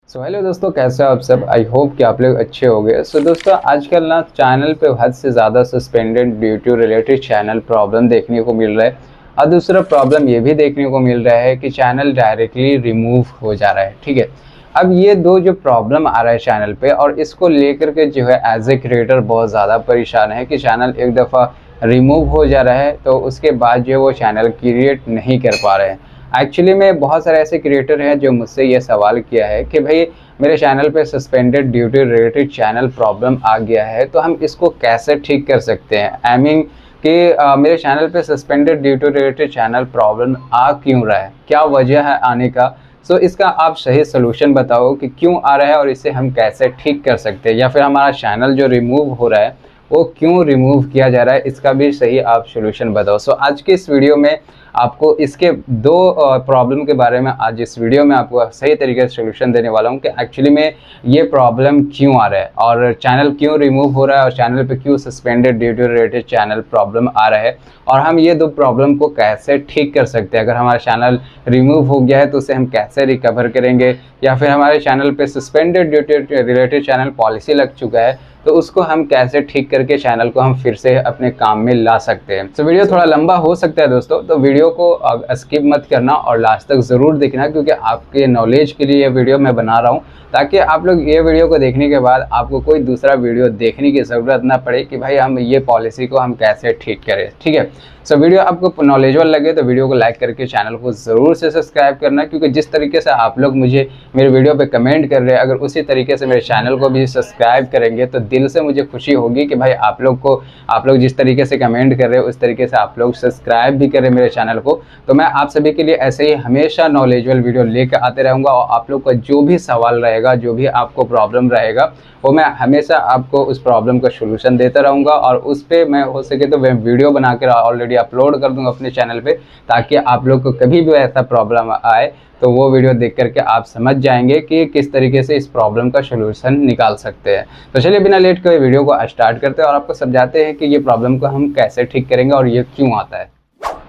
Hello दोस्तों, कैसे हो आप सब। आई होप कि आप लोग अच्छे हो गए। दोस्तों, आजकल ना चैनल पे हद से ज़्यादा suspended due to related channel problem देखने को मिल रहा है। और दूसरा प्रॉब्लम ये भी देखने को मिल रहा है कि चैनल डायरेक्टली रिमूव हो जा रहा है। ठीक है, अब ये दो जो प्रॉब्लम आ रहा है चैनल पे, और इसको लेकर के जो है एज ए क्रिएटर बहुत ज़्यादा परेशान है कि चैनल एक दफ़ा रिमूव हो जा रहा है तो उसके बाद जो है वो चैनल क्रिएट नहीं कर पा रहे हैं। एक्चुअली में बहुत सारे ऐसे क्रिएटर हैं जो मुझसे ये सवाल किया है कि भाई मेरे चैनल पे suspended due to related channel problem आ गया है, तो हम इसको कैसे ठीक कर सकते हैं। आई मीन कि मेरे चैनल पे suspended due to related channel problem आ क्यों रहा है, क्या वजह है आने का। इसका आप सही सोल्यूशन बताओ कि क्यों आ रहा है और इसे हम कैसे ठीक कर सकते हैं, या फिर हमारा चैनल जो रिमूव हो रहा है वो क्यों रिमूव किया जा रहा है, इसका भी सही आप सोल्यूशन बताओ। आज की इस वीडियो में आपको इसके दो प्रॉब्लम के बारे में आज इस वीडियो में आपको सही तरीके से सोल्यूशन देने वाला हूं कि एक्चुअली में ये प्रॉब्लम क्यों आ रहा है और चैनल क्यों रिमूव हो रहा है और चैनल पे क्यों suspended due to related channel problem आ रहा है, और हम ये दो प्रॉब्लम को कैसे ठीक कर सकते हैं। अगर हमारा चैनल रिमूव हो गया है तो उसे हम कैसे रिकवर करेंगे, या फिर हमारे चैनल पे suspended due to related channel policy लग चुका है तो उसको हम कैसे ठीक करके चैनल को हम फिर से अपने काम में ला सकते हैं। वीडियो थोड़ा लंबा हो सकता है दोस्तों, तो वीडियो को स्किप मत करना और लास्ट तक ज़रूर देखना, क्योंकि आपके नॉलेज के लिए ये वीडियो मैं बना रहा हूँ ताकि आप लोग ये वीडियो को देखने के बाद आपको कोई दूसरा वीडियो देखने की ज़रूरत ना पड़े कि भाई हम ये पॉलिसी को हम कैसे ठीक करें। ठीक है, वीडियो आपको नॉलेजेबल लगे तो वीडियो को लाइक करके चैनल को ज़रूर से सब्सक्राइब करना, क्योंकि जिस तरीके से आप लोग मुझे मेरे वीडियो पे कमेंट कर रहे हैं, अगर उसी तरीके से मेरे चैनल को भी सब्सक्राइब करेंगे तो दिल से मुझे खुशी होगी कि भाई आप लोग जिस तरीके से कमेंट कर रहे हैं उस तरीके से आप लोग सब्सक्राइब भी करें मेरे चैनल को। तो मैं आप सभी के लिए ऐसे ही हमेशा नॉलेजेबल वीडियो लेकर आते रहूँगा, और आप लोग का जो भी सवाल रहेगा, जो भी आपको प्रॉब्लम रहेगा, वो मैं हमेशा आपको उस प्रॉब्लम का सोल्यूशन देता रहूँगा। और उस पर मैं हो सके तो मैं वीडियो बनाकर ऑलरेडी अपलोड कर दूँगा अपने चैनल पे, ताकि आप लोग को कभी भी ऐसा प्रॉब्लम आए तो वो वीडियो देख करके आप समझ जाएंगे कि किस तरीके से इस प्रॉब्लम का सोल्यूशन निकाल सकते हैं। तो चलिए बिना लेट के वीडियो को स्टार्ट करते हैं और आपको समझाते हैं कि ये प्रॉब्लम को हम कैसे ठीक करेंगे और ये क्यों आता है।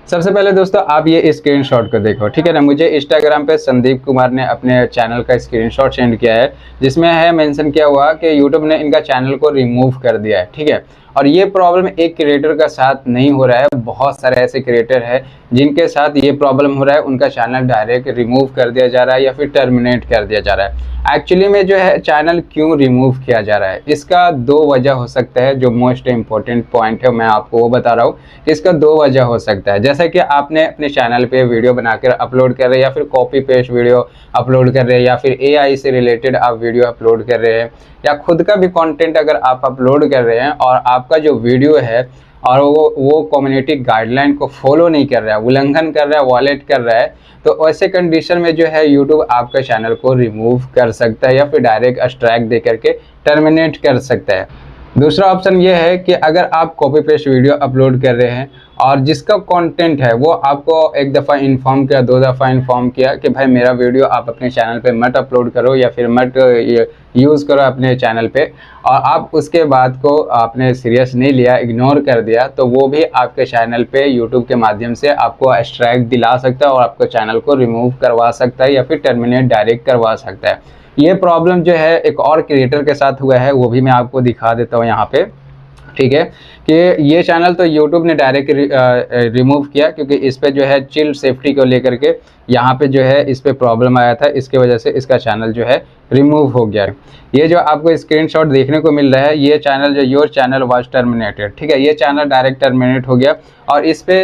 सबसे पहले दोस्तों आप ये स्क्रीनशॉट को देखो, ठीक है ना। मुझे इंस्टाग्राम पे संदीप कुमार ने अपने चैनल का स्क्रीनशॉट सेंड किया है, जिसमें है मेंशन किया हुआ कि यूट्यूब ने इनका चैनल को रिमूव कर दिया है। ठीक है, और ये प्रॉब्लम एक क्रिएटर का साथ नहीं हो रहा है, बहुत सारे ऐसे क्रिएटर हैं जिनके साथ ये प्रॉब्लम हो रहा है, उनका चैनल डायरेक्ट रिमूव कर दिया जा रहा है या फिर टर्मिनेट कर दिया जा रहा है। एक्चुअली में जो है चैनल क्यों रिमूव किया जा रहा है, इसका दो वजह हो सकता है। जो मोस्ट इंपॉर्टेंट पॉइंट है मैं आपको वो बता रहा हूँ, इसका दो वजह हो सकता है। जैसे कि आपने अपने चैनल पे वीडियो बनाकर अपलोड कर रहे हैं, या फिर कॉपी पेस्ट वीडियो अपलोड कर रहे हैं, या फिर एआई से रिलेटेड आप वीडियो अपलोड कर रहे हैं, या खुद का भी कंटेंट अगर आप अपलोड कर रहे हैं और आपका जो वीडियो है और वो कम्युनिटी गाइडलाइन को फॉलो नहीं कर रहा है, उल्लंघन कर रहा है, वॉयलेट कर रहा है, तो ऐसे कंडीशन में जो है यूट्यूब आपका चैनल को रिमूव कर सकता है या फिर डायरेक्ट स्ट्राइक दे करके टर्मिनेट कर सकता है। दूसरा ऑप्शन ये है कि अगर आप कॉपी पेस्ट वीडियो अपलोड कर रहे हैं और जिसका कंटेंट है वो आपको एक दफ़ा इन्फॉर्म किया, दो दफ़ा इन्फॉर्म किया कि भाई मेरा वीडियो आप अपने चैनल पे मत अपलोड करो या फिर मत यूज़ करो अपने चैनल पे, और आप उसके बाद को आपने सीरियस नहीं लिया, इग्नोर कर दिया, तो वो भी आपके चैनल पे यूट्यूब के माध्यम से आपको स्ट्राइक दिला सकता है और आपको चैनल को रिमूव करवा सकता है या फिर टर्मिनेट डायरेक्ट करवा सकता है। ये प्रॉब्लम जो है एक और क्रिएटर के साथ हुआ है, वो भी मैं आपको दिखा देता हूँ यहाँ पे। ठीक है, कि ये चैनल तो YouTube ने डायरेक्ट रिमूव किया, क्योंकि इस पे जो है चिल्ड सेफ्टी को लेकर के यहाँ पे जो है इस पे प्रॉब्लम आया था, इसके वजह से इसका चैनल जो है रिमूव हो गया। ये जो आपको स्क्रीनशॉट देखने को मिल रहा है, ये चैनल जो योर चैनल वाज टर्मिनेटेड, ठीक है, ये चैनल डायरेक्ट टर्मिनेट हो गया। और इस पे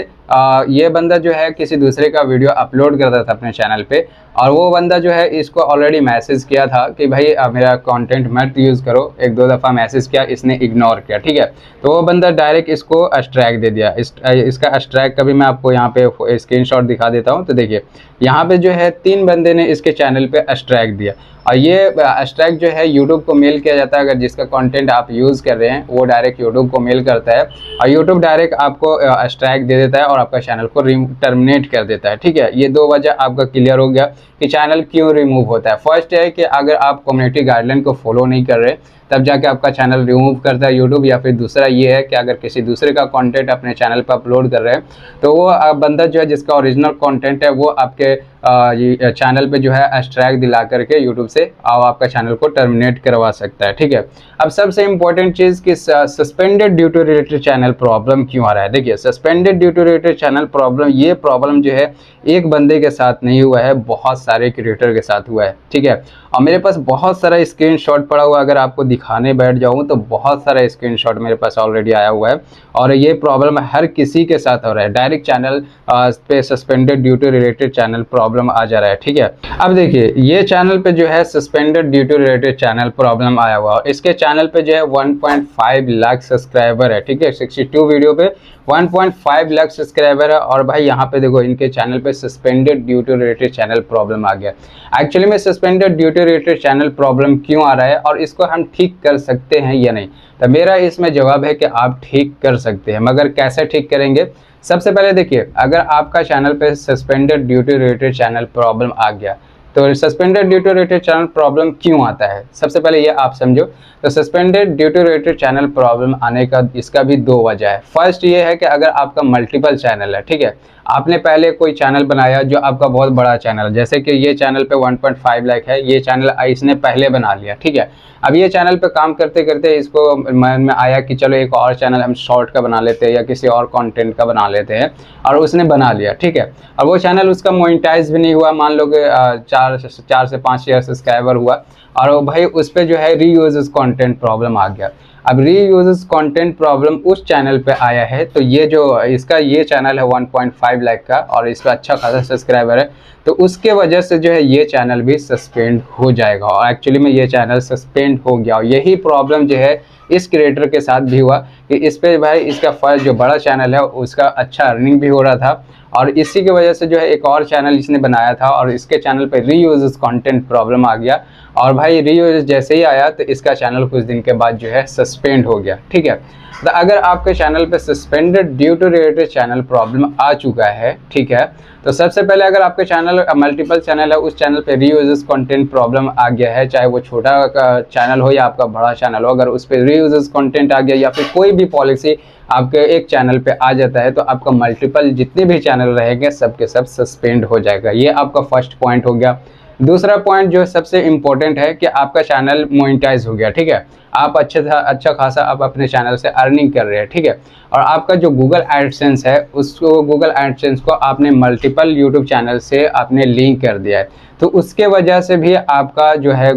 ये बंदा जो है किसी दूसरे का वीडियो अपलोड करता था अपने चैनल पे, और वो बंदा जो है इसको ऑलरेडी मैसेज किया था कि भाई मेरा कंटेंट मत यूज़ करो, एक दो दफ़ा मैसेज किया, इसने इग्नोर किया। ठीक है, तो वो बंदा डायरेक्ट इसको स्ट्राइक दे दिया। इसका स्ट्राइक का भी मैं आपको यहाँ पे स्क्रीनशॉट दिखा देता हूँ। तो देखिए यहाँ पे जो है 3 बंदे ने इसके चैनल पे स्ट्राइक दिया, और ये स्ट्राइक जो है यूट्यूब को मेल किया जाता है। अगर जिसका कंटेंट आप यूज़ कर रहे हैं वो डायरेक्ट यूट्यूब को मेल करता है, और यूट्यूब डायरेक्ट आपको स्ट्राइक दे देता है और आपका चैनल को टर्मिनेट कर देता है। ठीक है, ये दो वजह आपका क्लियर हो गया कि चैनल क्यों रिमूव होता है। फर्स्ट है कि अगर आप कम्युनिटी गाइडलाइन को फॉलो नहीं कर रहे तब जाके आपका चैनल रिमूव करता है यूट्यूब। या फिर दूसरा ये है कि अगर किसी दूसरे का कंटेंट अपने चैनल पर अपलोड कर रहे हैं तो वो बंदा जो है जिसका ओरिजिनल कंटेंट है वो आपके चैनल पे जो है स्ट्राइक दिला करके यूट्यूब से आपका चैनल को टर्मिनेट करवा सकता है, ठीक है। अब सबसे इंपॉर्टेंट चीज़ कि suspended due to related channel problem क्यों आ रहा है। देखिए, suspended due to related channel problem, ये प्रॉब्लम जो है एक बंदे के साथ नहीं हुआ है, बहुत सारे क्रिएटर के साथ हुआ है, ठीक है। और मेरे पास बहुत सारा स्क्रीनशॉट पड़ा हुआ है, अगर आपको दिखाने बैठ जाऊँ तो बहुत सारा स्क्रीनशॉट मेरे पास ऑलरेडी आया हुआ है। और ये प्रॉब्लम हर किसी के साथ हो रहा है, डायरेक्ट चैनल पे suspended due to related channel problem आ जा रहा है, ठीक है। अब देखिए, ये चैनल पे जो है suspended due to related channel problem आया हुआ है। इसके चैनल पे जो है 1.5 लाख सब्सक्राइबर है, ठीक है। 62 वीडियो पे 1.5 लाख सब्सक्राइबर है। और भाई यहाँ पे देखो, इनके चैनल पे suspended due to related channel problem आ गया। एक्चुअली में suspended due to related channel problem क्यों आ रहा है और इसको हम ठीक कर सकते हैं या नहीं, तो मेरा इसमें जवाब है कि आप ठीक कर सकते हैं। मगर कैसे ठीक करेंगे? सबसे पहले देखिए, अगर आपका चैनल पे suspended due to related channel problem आ गया तो suspended due to related channel problem क्यों आता है, सबसे पहले ये आप समझो। तो suspended due to related channel problem आने का इसका भी दो वजह है। फर्स्ट ये है कि अगर आपका मल्टीपल चैनल है, ठीक है, आपने पहले कोई चैनल बनाया जो आपका बहुत बड़ा चैनल, जैसे कि ये चैनल पे 1.5 लाख है, ये चैनल इसने पहले बना लिया, ठीक है। अब ये चैनल पे काम करते करते इसको मन में आया कि चलो एक और चैनल हम शॉर्ट का बना लेते हैं या किसी और कंटेंट का बना लेते हैं, और उसने बना लिया, ठीक है। और वो चैनल उसका मोनेटाइज भी नहीं हुआ, मान लो कि 4 से 5 शेयर सब्सक्राइबर हुआ, और वो भाई उस पर जो है रीयूजेस कंटेंट प्रॉब्लम आ गया। अब रीयूजेस कंटेंट प्रॉब्लम उस चैनल पे आया है, तो ये जो इसका ये चैनल है 1.5 लाख का और इस पर अच्छा खासा सब्सक्राइबर है, तो उसके वजह से जो है ये चैनल भी सस्पेंड हो जाएगा। और एक्चुअली में ये चैनल सस्पेंड हो गया। और यही प्रॉब्लम जो है इस क्रिएटर के साथ भी हुआ कि इस पे भाई इसका फर्स्ट जो बड़ा चैनल है उसका अच्छा अर्निंग भी हो रहा था, और इसी की वजह से जो है एक और चैनल इसने बनाया था और इसके चैनल पे रीयूजेस कंटेंट प्रॉब्लम आ गया। और भाई रीयूज जैसे ही आया तो इसका चैनल कुछ दिन के बाद जो है सस्पेंड हो गया, ठीक है। तो अगर आपके चैनल पे suspended due to related channel problem आ चुका है, ठीक है, तो सबसे पहले अगर आपके चैनल मल्टीपल चैनल है, उस चैनल पे रीयूजेस कंटेंट प्रॉब्लम आ गया है, चाहे वो छोटा चैनल हो या आपका बड़ा चैनल हो, अगर उस पर रीयूजेस कंटेंट आ गया या फिर कोई भी पॉलिसी आपके एक चैनल पे आ जाता है, तो आपका मल्टीपल जितने भी चैनल रहेंगे सबके सब सस्पेंड हो जाएगा। ये आपका फर्स्ट पॉइंट हो गया। दूसरा पॉइंट जो सबसे इम्पोर्टेंट है कि आपका चैनल मोनेटाइज हो गया, ठीक है, आप अच्छा खासा आप अपने चैनल से अर्निंग कर रहे हैं, ठीक है। और आपका जो गूगल एडसेंस है, उसको गूगल एडसेंस को आपने मल्टीपल यूट्यूब चैनल से आपने लिंक कर दिया है, तो उसके वजह से भी आपका जो है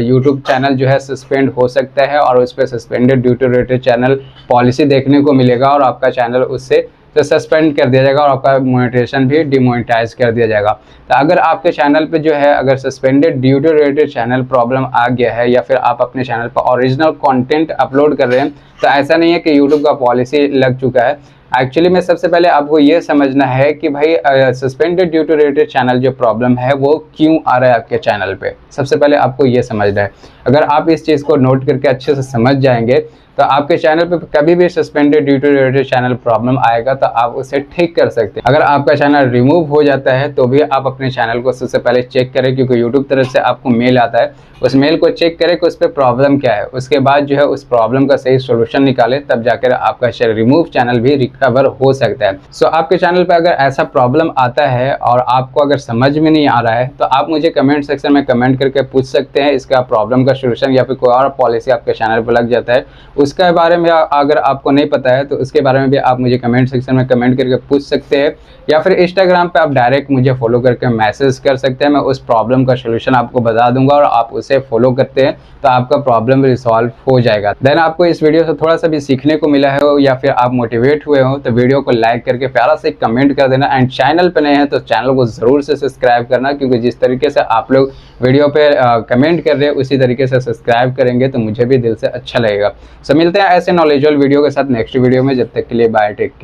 यूट्यूब चैनल जो है सस्पेंड हो सकता है और उस पर suspended due to related channel policy देखने को मिलेगा और आपका चैनल उससे तो सस्पेंड कर दिया जाएगा और आपका मोनेटाइजेशन भी डिमोनेटाइज कर दिया जाएगा। तो अगर आपके चैनल पे जो है अगर suspended due to related channel problem आ गया है या फिर आप अपने चैनल पर ओरिजिनल कंटेंट अपलोड कर रहे हैं, तो ऐसा नहीं है कि यूट्यूब का पॉलिसी लग चुका है। एक्चुअली में सबसे पहले आपको ये समझना है कि भाई suspended due to related channel जो प्रॉब्लम है वो क्यों आ रहा है आपके चैनल पे, सबसे पहले आपको ये समझना है। अगर आप इस चीज़ को नोट करके अच्छे से समझ जाएंगे तो आपके चैनल पे कभी भी suspended due to related channel problem आएगा तो आप उसे ठीक कर सकते हैं। अगर आपका चैनल रिमूव हो जाता है तो भी आप अपने चैनल को सबसे पहले चेक करें, क्योंकि यूट्यूब तरफ से आपको मेल आता है, उस मेल को चेक करें कि उस पर प्रॉब्लम क्या है, उसके बाद जो है उस प्रॉब्लम का सही सोल्यूशन निकालें, तब जाकर आपका रिमूव चैनल भी रिकवर हो सकता है। सो आपके चैनल पर अगर ऐसा प्रॉब्लम आता है और आपको अगर समझ में नहीं आ रहा है तो आप मुझे कमेंट सेक्शन में कमेंट करके पूछ सकते हैं इसका प्रॉब्लम का सोल्यूशन, या फिर कोई और पॉलिसी आपके चैनल पर लग जाता है उसके बारे में अगर आपको नहीं पता है तो उसके बारे में भी आप मुझे कमेंट सेक्शन में कमेंट करके पूछ सकते हैं, या फिर इंस्टाग्राम पे आप डायरेक्ट मुझे फॉलो करके मैसेज कर सकते हैं। मैं उस प्रॉब्लम का सोल्यूशन आपको बता दूंगा और आप उसे फॉलो करते हैं तो आपका प्रॉब्लम रिसॉल्व हो जाएगा। देन आपको इस वीडियो से थोड़ा सा भी सीखने को मिला है या फिर आप मोटिवेट हुए हो तो वीडियो को लाइक करके प्यारा से कमेंट कर देना, एंड चैनल पे नए हैं तो चैनल को ज़रूर से सब्सक्राइब करना, क्योंकि जिस तरीके से आप लोग वीडियो पे कमेंट कर रहे हैं उसी तरीके से सब्सक्राइब करेंगे तो मुझे भी दिल से अच्छा लगेगा। सो मिलते हैं ऐसे नॉलेजेबल वीडियो के साथ नेक्स्ट वीडियो में, जब तक के लिए बाय, टेक केयर।